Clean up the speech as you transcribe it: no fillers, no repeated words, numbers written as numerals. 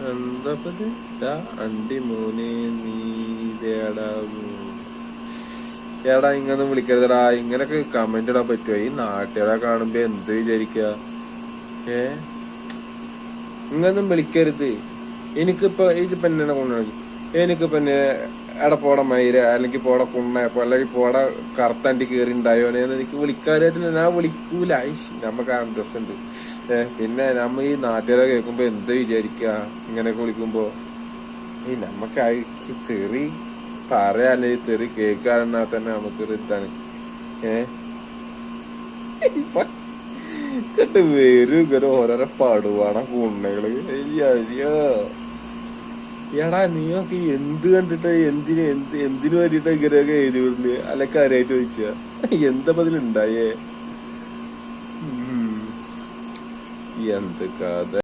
എന്താ അണ്ടി മോനെ നീ ഇതേടാ എടാ ഇങ്ങനെ വിളിക്കരുതടാ. ഇങ്ങനൊക്കെ കമന്റ് ഇടാൻ പറ്റുമോ? ഈ നാട്ടുകാരെ കാണുമ്പോ എന്ത് വിചാരിക്ക? ഏ ഇങ്ങനൊന്നും വിളിക്കരുത്. എനിക്കിപ്പോ ഈ പെണ്ണിനെ കൊണ്ടുപോയി എനിക്കിപ്പോ എടാ പോട മയിര അല്ലെങ്കിൽ പോട കുണ്ണയപ്പോ അല്ലെങ്കിൽ പോട കറുത്തണ്ടി കയറി ഉണ്ടായോന്ന് എനിക്ക് വിളിക്കാനായിട്ട് ഞാൻ വിളിക്കൂല. നമുക്ക് അന്തസ്സുണ്ട്. പിന്നെ നമ്മ ഈ നാട്ടുകാരെ കേൾക്കുമ്പോ എന്ത് വിചാരിക്ക? ഇങ്ങനെയൊക്കെ വിളിക്കുമ്പോ നമ്മക്ക് തെറി പറയാല്ലേ, തെറി കേൾക്കാന്നാ തന്നെ നമുക്കൊരു ഇതാണ്. ഇപ്പൊ കേട്ട് വരും ഇങ്ങനെ ഓരോരോ പടുവാണ കുണ്ണകള്. അയ്യോ എടാ നീയൊക്കെ എന്ത് കണ്ടിട്ട് എന്തിനു വേണ്ടിട്ടാ ഇങ്ങനെയൊക്കെ എഴുതി വിടല്? അല്ല കാര്യമായിട്ട് ചോദിച്ചാ എന്താ അതിലുണ്ടായേ? എന്ത് കഥ.